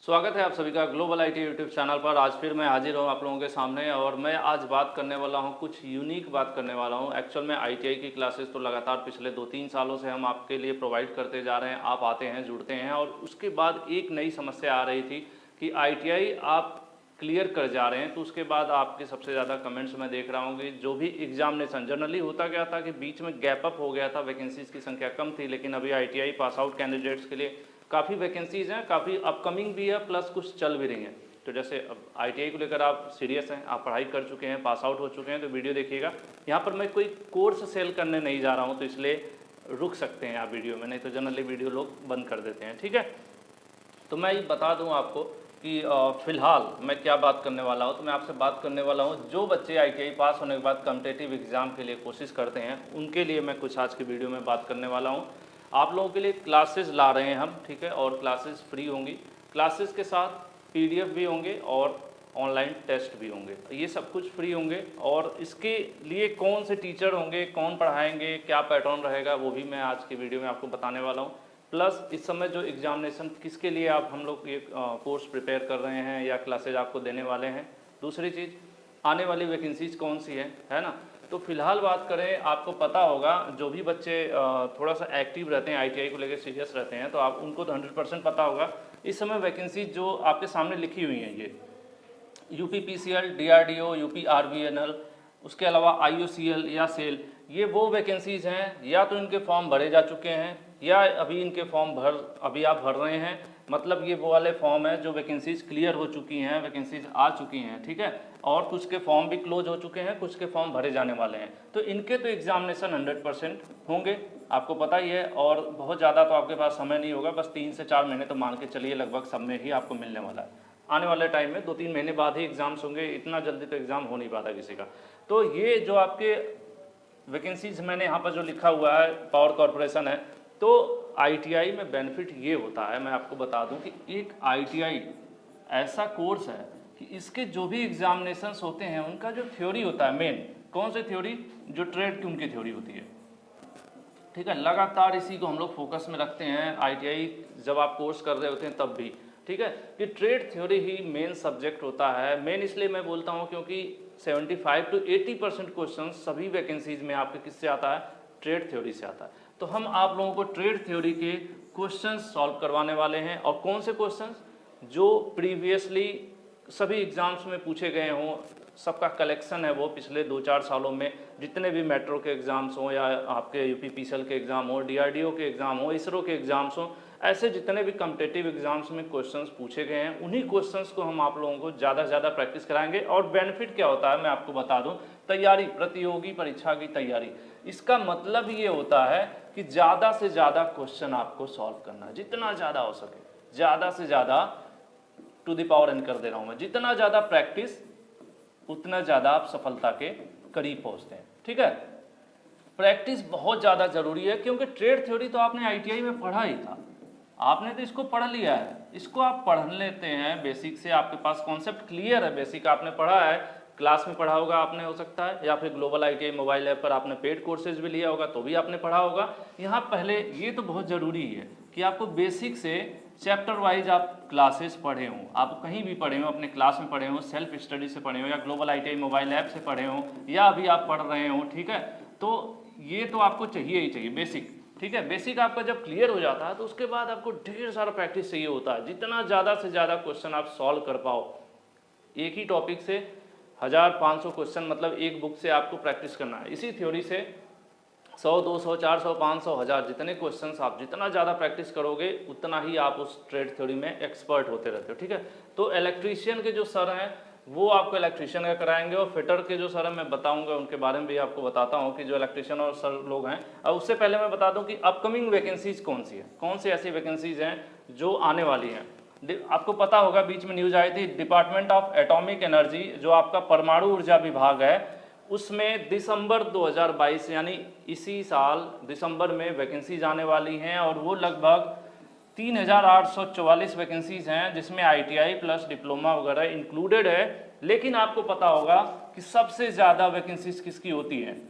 स्वागत है आप सभी का ग्लोबल आईटी यूट्यूब चैनल पर। आज फिर मैं हाजिर हूँ आप लोगों के सामने और मैं आज बात करने वाला हूँ, कुछ यूनिक बात करने वाला हूँ। एक्चुअल में आईटीआई की क्लासेस तो लगातार पिछले 2-3 सालों से हम आपके लिए प्रोवाइड करते जा रहे हैं। आप आते हैं, जुड़ते हैं और उसके बाद एक नई समस्या आ रही थी कि आईटीआई आप क्लियर कर जा रहे हैं तो उसके बाद आपके सबसे ज़्यादा कमेंट्स मैं देख रहा हूँ कि जो भी एग्जामिनेशन जनरली होता क्या था कि बीच में गैप अप हो गया था, वैकेंसीज की संख्या कम थी, लेकिन अभी आईटीआई पास आउट कैंडिडेट्स के लिए काफ़ी वैकेंसीज हैं, काफ़ी अपकमिंग भी है, प्लस कुछ चल भी रही हैं। तो जैसे अब आईटीआई को लेकर आप सीरियस हैं, आप पढ़ाई कर चुके हैं, पास आउट हो चुके हैं, तो वीडियो देखिएगा। यहाँ पर मैं कोई कोर्स सेल करने नहीं जा रहा हूँ, तो इसलिए रुक सकते हैं आप वीडियो में, नहीं तो जनरली वीडियो लोग बंद कर देते हैं। ठीक है, तो मैं ये बता दूँ आपको कि फ़िलहाल मैं क्या बात करने वाला हूँ। तो मैं आपसे बात करने वाला हूँ जो बच्चे आईटीआई पास होने के बाद कॉम्पिटिटिव एग्ज़ाम के लिए कोशिश करते हैं, उनके लिए मैं कुछ आज की वीडियो में बात करने वाला हूँ। आप लोगों के लिए क्लासेस ला रहे हैं हम, ठीक है, और क्लासेस फ्री होंगी। क्लासेस के साथ पीडीएफ भी होंगे और ऑनलाइन टेस्ट भी होंगे, ये सब कुछ फ्री होंगे। और इसके लिए कौन से टीचर होंगे, कौन पढ़ाएंगे, क्या पैटर्न रहेगा, वो भी मैं आज की वीडियो में आपको बताने वाला हूँ। प्लस इस समय जो एग्जामिनेशन किसके लिए आप हम लोग ये कोर्स प्रिपेयर कर रहे हैं या क्लासेज आपको देने वाले हैं। दूसरी चीज़, आने वाली वैकेंसीज कौन सी है ना। तो फिलहाल बात करें, आपको पता होगा जो भी बच्चे थोड़ा सा एक्टिव रहते हैं, आईटीआई को लेकर सीरियस रहते हैं, तो आप उनको तो 100% पता होगा। इस समय वैकेंसी जो आपके सामने लिखी हुई हैं, ये यूपीपीसीएल, डीआरडीओ, यूपीआरबीएनएल, उसके अलावा आईओसीएल या सेल, ये वो वैकेंसीज हैं, या तो इनके फॉर्म भरे जा चुके हैं या अभी इनके फॉर्म अभी आप भर रहे हैं। मतलब ये वो वाले फॉर्म है जो वैकेंसीज क्लियर हो चुकी हैं, वैकेंसीज आ चुकी हैं, ठीक है। और कुछ के फॉर्म भी क्लोज हो चुके हैं, कुछ के फॉर्म भरे जाने वाले हैं। तो इनके तो एग्जामिनेशन 100% होंगे, आपको पता ही है। और बहुत ज़्यादा तो आपके पास समय नहीं होगा, बस 3 से 4 महीने तो मान के चलिए लगभग सब में ही आपको मिलने वाला है। आने वाले टाइम में 2-3 महीने बाद ही एग्ज़ाम्स होंगे, इतना जल्दी तो एग्ज़ाम हो नहीं पाता किसी का। तो ये जो आपके वैकेंसीज मैंने यहाँ पर जो लिखा हुआ है, पावर कॉरपोरेशन है। तो आईटीआई में बेनिफिट ये होता है, मैं आपको बता दूं कि एक आईटीआई ऐसा कोर्स है कि इसके जो भी एग्जामिनेशंस होते हैं उनका जो थ्योरी होता है, मेन कौन सी थ्योरी, जो ट्रेड की उनकी थ्योरी होती है, ठीक है। लगातार इसी को हम लोग फोकस में रखते हैं आईटीआई जब आप कोर्स कर रहे होते हैं तब भी, ठीक है, कि ट्रेड थ्योरी ही मेन सब्जेक्ट होता है। मेन इसलिए मैं बोलता हूँ क्योंकि 75 to 80% क्वेश्चन सभी वैकेंसीज में आपके किससे आता है, ट्रेड थ्योरी से आता है। तो हम आप लोगों को ट्रेड थ्योरी के क्वेश्चंस सॉल्व करवाने वाले हैं। और कौन से क्वेश्चंस, जो प्रीवियसली सभी एग्जाम्स में पूछे गए हों, सबका कलेक्शन है वो पिछले 2-4 सालों में, जितने भी मेट्रो के एग्ज़ाम्स हों या आपके यूपीपीसीएल के एग्ज़ाम हो, डीआरडीओ के एग्ज़ाम हो, इसरो के एग्ज़ाम्स हों, ऐसे जितने भी कॉम्पिटिटिव एग्जाम्स में क्वेश्चंस पूछे गए हैं, उन्हीं क्वेश्चंस को हम आप लोगों को ज़्यादा से ज़्यादा प्रैक्टिस कराएंगे। और बेनिफिट क्या होता है मैं आपको बता दूं, तैयारी, प्रतियोगी परीक्षा की तैयारी, इसका मतलब ये होता है कि ज़्यादा से ज़्यादा क्वेश्चन आपको सॉल्व करना है, जितना ज़्यादा हो सके, ज़्यादा से ज़्यादा, टू द पावर एन कर दे रहा हूँ मैं, जितना ज़्यादा प्रैक्टिस उतना ज़्यादा आप सफलता के करीब पहुँचते हैं, ठीक है। प्रैक्टिस बहुत ज़्यादा ज़रूरी है, क्योंकि ट्रेड थ्योरी तो आपने आईटीआई में पढ़ा ही था, आपने तो इसको पढ़ लिया है, इसको आप पढ़ लेते हैं बेसिक से, आपके पास कॉन्सेप्ट क्लियर है, बेसिक आपने पढ़ा है, क्लास में पढ़ा होगा आपने, हो सकता है, या फिर ग्लोबल आईटीआई मोबाइल ऐप पर आपने पेड कोर्सेज भी लिया होगा तो भी आपने पढ़ा होगा। यहाँ पहले ये तो बहुत ज़रूरी है कि आपको बेसिक से चैप्टर वाइज आप क्लासेस पढ़े हों, आप कहीं भी पढ़े हों, अपने क्लास में पढ़े हों, सेल्फ स्टडी से पढ़े हों, या ग्लोबल आईटीआई मोबाइल ऐप से पढ़े हों, या अभी आप पढ़ रहे हों, ठीक है। तो ये तो आपको चाहिए ही चाहिए बेसिक, ठीक है। बेसिक आपका जब क्लियर हो जाता है तो उसके बाद आपको ढेर सारा प्रैक्टिस चाहिए होता है, जितना ज़्यादा से ज़्यादा क्वेश्चन आप सॉल्व कर पाओ। एक ही टॉपिक से 1500 क्वेश्चन, मतलब एक बुक से आपको प्रैक्टिस करना है। इसी थ्योरी से 100, 200, 400, 500, 1000 जितने क्वेश्चंस आप जितना ज़्यादा प्रैक्टिस करोगे उतना ही आप उस ट्रेड थ्योरी में एक्सपर्ट होते रहते हो, ठीक है। तो इलेक्ट्रीशियन के जो सर हैं वो आपको इलेक्ट्रीशियन का कराएंगे, और फिटर के जो सर हैं मैं बताऊंगा, उनके बारे में भी आपको बताता हूं कि जो इलेक्ट्रीशियन और सर लोग हैं। और उससे पहले मैं बता दूं कि अपकमिंग वैकेंसीज कौन सी है, कौन सी ऐसी वैकेंसीज हैं जो आने वाली हैं। आपको पता होगा बीच में न्यूज़ आई थी, डिपार्टमेंट ऑफ एटॉमिक एनर्जी, जो आपका परमाणु ऊर्जा विभाग है, उसमें दिसंबर 2022 यानी इसी साल दिसंबर में वैकेंसीज आने वाली हैं। और वो लगभग 3844 वैकेंसीज हैं, जिसमें आईटीआई प्लस डिप्लोमा वगैरह इंक्लूडेड है। लेकिन आपको पता होगा कि सबसे ज़्यादा वैकेंसीज किसकी होती हैं,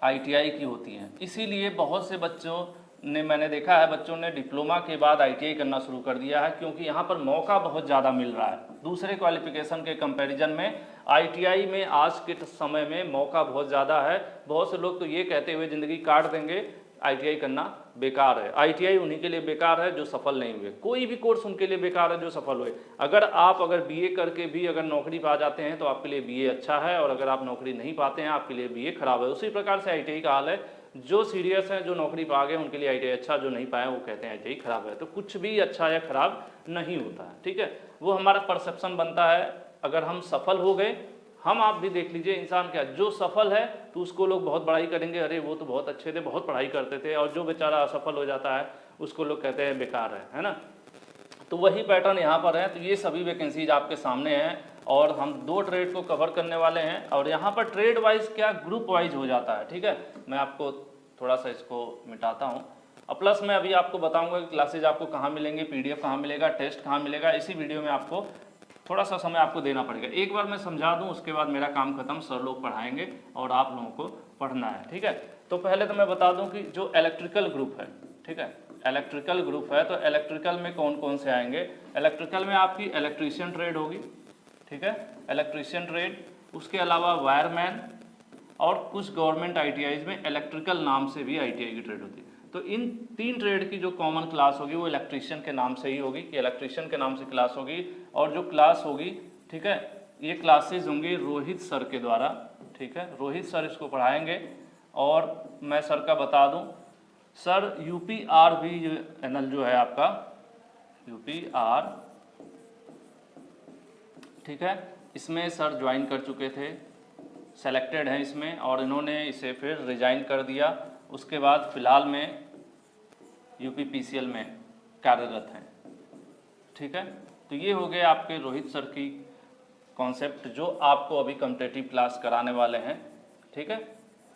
आईटीआई की होती हैं। इसीलिए बहुत से बच्चों ने मैंने देखा है बच्चों ने डिप्लोमा के बाद आईटीआई करना शुरू कर दिया है, क्योंकि यहाँ पर मौका बहुत ज़्यादा मिल रहा है। दूसरे क्वालिफिकेशन के कंपैरिजन में आईटीआई में आज के समय में मौका बहुत ज़्यादा है। बहुत से लोग तो ये कहते हुए ज़िंदगी काट देंगे आईटीआई करना बेकार है। आईटीआई उन्हीं के लिए बेकार है जो सफल नहीं हुए, कोई भी कोर्स उनके लिए बेकार है जो सफल हुए। अगर बीए करके भी अगर नौकरी पा जाते हैं तो आपके लिए बीए अच्छा है, और अगर आप नौकरी नहीं पाते हैं आपके लिए बीए खराब है। उसी प्रकार से आईटीआई का हाल है, जो सीरियस हैं जो नौकरी पा गए उनके लिए आईटीआई अच्छा, जो नहीं पाए वो कहते हैं आईटीआई खराब है। तो कुछ भी अच्छा या खराब नहीं होता है, ठीक है। वो हमारा परसेप्शन बनता है। अगर हम सफल हो गए, हम आप भी देख लीजिए इंसान क्या, जो सफल है तो उसको लोग बहुत बड़ाई करेंगे, अरे वो तो बहुत अच्छे थे, बहुत पढ़ाई करते थे। और जो बेचारा असफल हो जाता है उसको लोग कहते हैं बेकार है ना। तो वही पैटर्न यहाँ पर है। तो ये सभी वैकेंसीज आपके सामने हैं, और हम 2 ट्रेड को कवर करने वाले हैं। और यहाँ पर ट्रेड वाइज क्या, ग्रुप वाइज हो जाता है, ठीक है। मैं आपको थोड़ा सा इसको मिटाता हूँ। और प्लस मैं अभी आपको बताऊँगा कि क्लासेज आपको कहाँ मिलेंगे, PDF कहाँ मिलेगा, टेस्ट कहाँ मिलेगा। इसी वीडियो में आपको थोड़ा सा समय आपको देना पड़ेगा। एक बार मैं समझा दूं, उसके बाद मेरा काम खत्म, सर लोग पढ़ाएंगे और आप लोगों को पढ़ना है, ठीक है। तो पहले तो मैं बता दूं कि जो इलेक्ट्रिकल ग्रुप है, ठीक है, इलेक्ट्रिकल ग्रुप है, तो इलेक्ट्रिकल में कौन कौन से आएंगे। इलेक्ट्रिकल में आपकी इलेक्ट्रीशियन ट्रेड होगी, ठीक है, इलेक्ट्रीशियन ट्रेड। उसके अलावा वायरमैन, और कुछ गवर्नमेंट आईटीआईज में इलेक्ट्रिकल नाम से भी आईटीआई की ट्रेड होती है। तो इन 3 ट्रेड की जो कॉमन क्लास होगी वो इलेक्ट्रीशियन के नाम से ही होगी, कि इलेक्ट्रीशियन के नाम से क्लास होगी। और जो क्लास होगी, ठीक है, ये क्लासेज होंगी रोहित सर के द्वारा, ठीक है, रोहित सर इसको पढ़ाएंगे। और मैं सर का बता दूं, सर UPRVNL जो है आपका UPR, ठीक है, इसमें सर ज्वाइन कर चुके थे, सेलेक्टेड हैं इसमें, और इन्होंने इसे फिर रिजाइन कर दिया। उसके बाद फिलहाल में UPPCL में कार्यरत हैं, ठीक है। तो ये हो गए आपके रोहित सर की कॉन्सेप्ट जो आपको अभी कॉम्पिटिटिव क्लास कराने वाले हैं, ठीक है,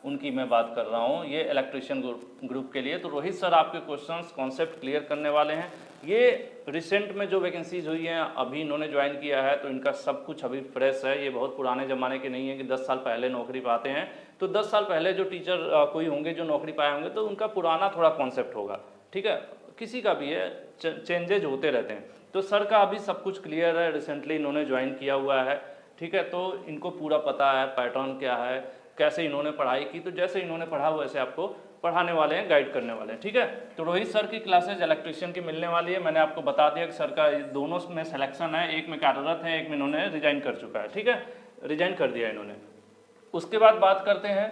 उनकी मैं बात कर रहा हूँ। ये इलेक्ट्रीशियन ग्रुप के लिए तो रोहित सर आपके क्वेश्चंस कॉन्सेप्ट क्लियर करने वाले हैं। ये रिसेंट में जो वैकेंसीज हुई हैं अभी इन्होंने ज्वाइन किया है, तो इनका सब कुछ अभी फ्रेश है। ये बहुत पुराने ज़माने के नहीं है कि 10 साल पहले नौकरी पाते हैं। तो 10 साल पहले जो टीचर कोई होंगे जो नौकरी पाए होंगे तो उनका पुराना थोड़ा कॉन्सेप्ट होगा, ठीक है, किसी का भी है, चेंजेज होते रहते हैं। तो सर का अभी सब कुछ क्लियर है, रिसेंटली इन्होंने ज्वाइन किया हुआ है, ठीक है। तो इनको पूरा पता है पैटर्न क्या है, कैसे इन्होंने पढ़ाई की। तो जैसे इन्होंने पढ़ा वैसे आपको पढ़ाने वाले हैं, गाइड करने वाले हैं, ठीक है। तो रोहित सर की क्लासेज इलेक्ट्रीशियन की मिलने वाली है। मैंने आपको बता दिया कि सर का दोनों में सिलेक्शन है, एक में कार्यरत है, एक में इन्होंने रिजाइन कर चुका है, ठीक है, रिजाइन कर दिया इन्होंने। उसके बाद बात करते हैं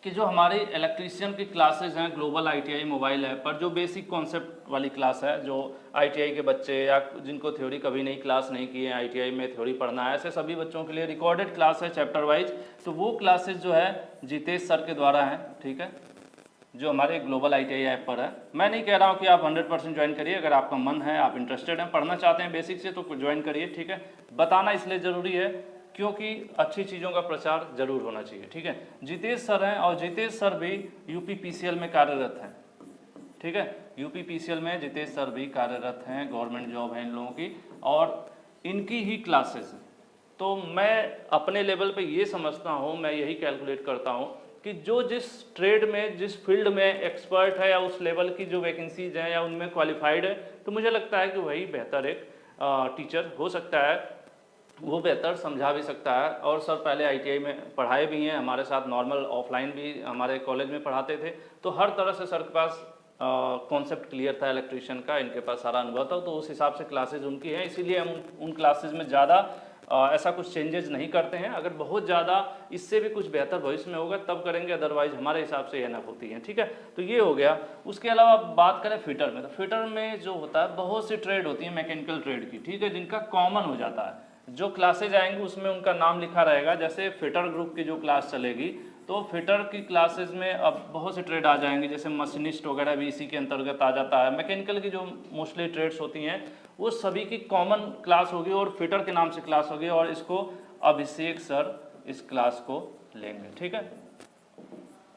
कि जो हमारी इलेक्ट्रीशियन की क्लासेज हैं ग्लोबल आईटीआई मोबाइल ऐप पर, जो बेसिक कॉन्सेप्ट वाली क्लास है, जो आईटीआई के बच्चे या जिनको थ्योरी कभी नहीं क्लास नहीं की है, आईटीआई में थ्योरी पढ़ना है, ऐसे सभी बच्चों के लिए रिकॉर्डेड क्लास है चैप्टर वाइज। तो वो क्लासेज जो है जितेश सर के द्वारा हैं, ठीक है, जो हमारे ग्लोबल आईटीआई ऐप पर है। मैं नहीं कह रहा हूँ कि आप 100% ज्वाइन करिए, अगर आपका मन है, आप इंटरेस्टेड हैं, पढ़ना चाहते हैं बेसिक से, तो ज्वाइन करिए, ठीक है। बताना इसलिए ज़रूरी है क्योंकि अच्छी चीज़ों का प्रचार जरूर होना चाहिए, ठीक है। जितेश सर हैं, और जितेश सर भी UPPCL में कार्यरत हैं, ठीक है, UPPCL में जितेश सर भी कार्यरत हैं, गवर्नमेंट जॉब है इन लोगों की, और इनकी ही क्लासेस। तो मैं अपने लेवल पे ये समझता हूँ, मैं यही कैलकुलेट करता हूँ कि जो जिस ट्रेड में, जिस फील्ड में एक्सपर्ट है, या उस लेवल की जो वैकेंसीज हैं या उनमें क्वालिफाइड है, तो मुझे लगता है कि वही बेहतर एक टीचर हो सकता है, वो बेहतर समझा भी सकता है। और सर पहले आईटीआई में पढ़ाए भी हैं, हमारे साथ नॉर्मल ऑफलाइन भी हमारे कॉलेज में पढ़ाते थे। तो हर तरह से सर के पास कॉन्सेप्ट क्लियर था इलेक्ट्रीशियन का, इनके पास सारा अनुभव था, तो उस हिसाब से क्लासेज उनकी हैं। इसीलिए हम उन क्लासेज में ज़्यादा ऐसा कुछ चेंजेस नहीं करते हैं। अगर बहुत ज़्यादा इससे भी कुछ बेहतर भविष्य में होगा तब करेंगे, अदरवाइज हमारे हिसाब से एनफ होती हैं, ठीक है। तो ये हो गया। उसके अलावा बात करें फिटर में, तो फिटर में जो होता है बहुत सी ट्रेड होती है मैकेनिकल ट्रेड की, ठीक है, जिनका कॉमन हो जाता है। जो क्लासेज आएंगी उसमें उनका नाम लिखा रहेगा। जैसे फिटर ग्रुप की जो क्लास चलेगी, तो फिटर की क्लासेज में अब बहुत से ट्रेड आ जाएंगे, जैसे मशीनिस्ट वगैरह भी इसी के अंतर्गत आ जाता है। मैकेनिकल की जो मोस्टली ट्रेड्स होती हैं वो सभी की कॉमन क्लास होगी और फिटर के नाम से क्लास होगी, और इसको अभिषेक सर इस क्लास को लेंगे, ठीक है।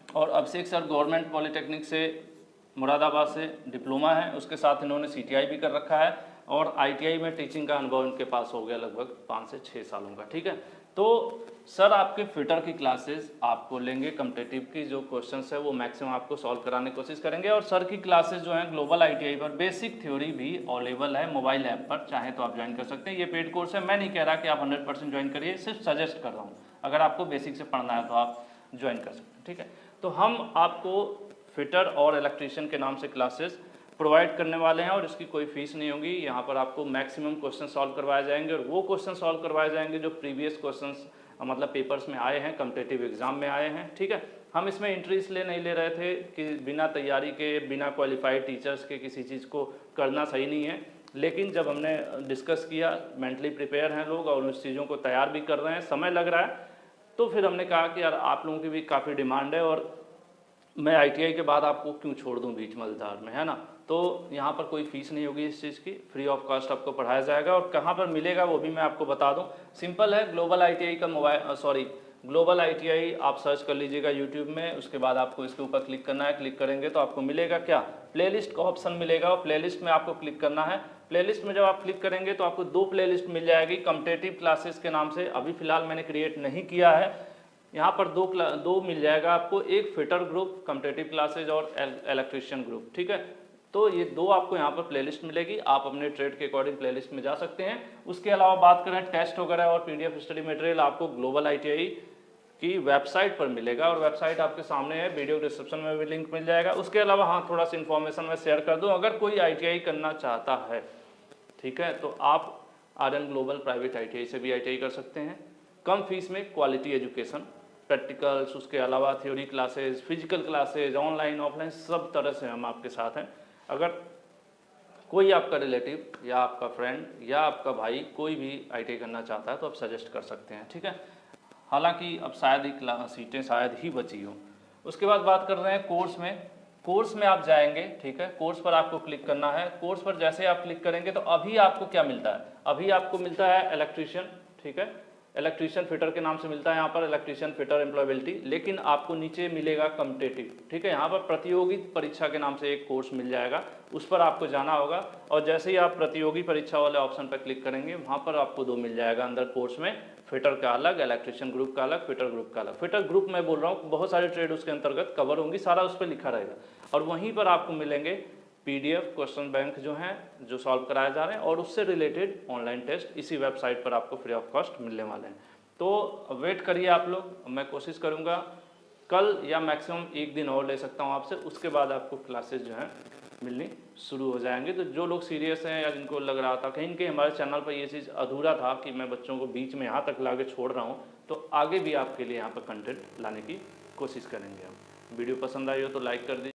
और अभिषेक सर गवर्नमेंट पॉलिटेक्निक से मुरादाबाद से डिप्लोमा है, उसके साथ इन्होंने CTI भी कर रखा है, और ITI में टीचिंग का अनुभव इनके पास हो गया लगभग 5 से 6 सालों का, ठीक है। तो सर आपके फिटर की क्लासेस आपको लेंगे, कम्पिटिटिव की जो क्वेश्चंस है वो मैक्सिमम आपको सॉल्व कराने की कोशिश करेंगे। और सर की क्लासेस जो हैं ग्लोबल आईटीआई पर बेसिक थ्योरी भी अवेलेबल है मोबाइल ऐप पर, चाहे तो आप ज्वाइन कर सकते हैं। ये पेड कोर्स है, मैं नहीं कह रहा कि आप 100% ज्वाइन करिए, सिर्फ सजेस्ट कर रहा हूँ। अगर आपको बेसिक से पढ़ना है तो आप ज्वाइन कर सकते हैं, ठीक है। तो हम आपको फिटर और इलेक्ट्रीशियन के नाम से क्लासेस प्रोवाइड करने वाले हैं और इसकी कोई फीस नहीं होगी। यहाँ पर आपको मैक्सिमम क्वेश्चन सॉल्व करवाए जाएंगे और वो क्वेश्चन सॉल्व करवाए जाएंगे जो प्रीवियस क्वेश्चंस मतलब पेपर्स में आए हैं, कम्पिटिटिव एग्जाम में आए हैं, ठीक है। हम इसमें एंट्री इसलिए नहीं ले रहे थे कि बिना तैयारी के, बिना क्वालिफाइड टीचर्स के किसी चीज़ को करना सही नहीं है, लेकिन जब हमने डिस्कस किया, मेंटली प्रिपेयर हैं लोग और उस चीज़ों को तैयार भी कर रहे हैं, समय लग रहा है, तो फिर हमने कहा कि यार आप लोगों की भी काफ़ी डिमांड है और मैं आईटीआई के बाद आपको क्यों छोड़ दूं बीच मझधार में, है ना। तो यहाँ पर कोई फीस नहीं होगी इस चीज़ की, फ्री ऑफ कॉस्ट आपको पढ़ाया जाएगा। और कहाँ पर मिलेगा वो भी मैं आपको बता दूं, सिंपल है, ग्लोबल आईटीआई का ग्लोबल आईटीआई आप सर्च कर लीजिएगा यूट्यूब में, उसके बाद आपको इसके ऊपर क्लिक करना है। क्लिक करेंगे तो आपको मिलेगा क्या, प्लेलिस्ट का ऑप्शन मिलेगा और प्लेलिस्ट में आपको क्लिक करना है। प्लेलिस्ट में जब आप क्लिक करेंगे तो आपको 2 प्लेलिस्ट मिल जाएगी कम्पिटिटिव क्लासेस के नाम से, अभी फिलहाल मैंने क्रिएट नहीं किया है। यहाँ पर दो मिल जाएगा आपको, एक फिटर ग्रुप कम्पिटिटिव क्लासेज और इलेक्ट्रीशियन ग्रुप, ठीक है। तो ये 2 आपको यहाँ पर प्लेलिस्ट मिलेगी, आप अपने ट्रेड के अकॉर्डिंग प्लेलिस्ट में जा सकते हैं। उसके अलावा बात करें टेस्ट वगैरह और पीडीएफ स्टडी मटेरियल, आपको ग्लोबल आईटीआई की वेबसाइट पर मिलेगा और वेबसाइट आपके सामने है, वीडियो डिस्क्रिप्शन में भी लिंक मिल जाएगा। उसके अलावा हाँ, थोड़ा सा इन्फॉर्मेशन मैं शेयर कर दूँ, अगर कोई आईटीआई करना चाहता है, ठीक है, तो आप आर्यन ग्लोबल प्राइवेट आईटीआई से भी आईटीआई कर सकते हैं, कम फीस में क्वालिटी एजुकेशन, प्रैक्टिकल्स, उसके अलावा theory classes, physical classes, online offline सब तरह से हम आपके साथ हैं। अगर कोई आपका रिलेटिव या आपका फ्रेंड या आपका भाई कोई भी आईटीआई करना चाहता है तो आप सजेस्ट कर सकते हैं, ठीक है। हालांकि अब शायद ही सीटें शायद ही बची हो। उसके बाद बात कर रहे हैं कोर्स में आप जाएंगे, ठीक है, कोर्स पर आपको क्लिक करना है। कोर्स पर जैसे आप क्लिक करेंगे तो अभी आपको क्या मिलता है, अभी आपको मिलता है इलेक्ट्रीशियन, ठीक है, इलेक्ट्रीशियन फिटर के नाम से मिलता है यहाँ पर, इलेक्ट्रीशियन फिटर एम्प्लॉयबिलिटी। लेकिन आपको नीचे मिलेगा कम्पिटिटिव, ठीक है, यहाँ पर प्रतियोगी परीक्षा के नाम से एक कोर्स मिल जाएगा, उस पर आपको जाना होगा। और जैसे ही आप प्रतियोगी परीक्षा वाले ऑप्शन पर क्लिक करेंगे, वहाँ पर आपको 2 मिल जाएगा अंदर कोर्स में, फिटर का अलग, इलेक्ट्रीशियन ग्रुप का अलग, फिटर ग्रुप का अलग। फिटर ग्रुप मैं बोल रहा हूँ, बहुत सारे ट्रेड उसके अंतर्गत कवर होंगी, सारा उस पर लिखा रहेगा। और वहीं पर आपको मिलेंगे पीडीएफ क्वेश्चन बैंक जो हैं, जो सॉल्व कराए जा रहे हैं, और उससे रिलेटेड ऑनलाइन टेस्ट इसी वेबसाइट पर आपको फ्री ऑफ कॉस्ट मिलने वाले हैं। तो वेट करिए आप लोग, मैं कोशिश करूंगा कल या मैक्सिमम 1 दिन और ले सकता हूं आपसे, उसके बाद आपको क्लासेस जो हैं मिलनी शुरू हो जाएंगे। तो जो लोग सीरियस हैं या जिनको लग रहा था कहीं न कहीं हमारे चैनल पर ये चीज़ अधूरा था कि मैं बच्चों को बीच में यहाँ तक ला के छोड़ रहा हूँ, तो आगे भी आपके लिए यहाँ पर कंटेंट लाने की कोशिश करेंगे हम। वीडियो पसंद आई हो तो लाइक कर दीजिए।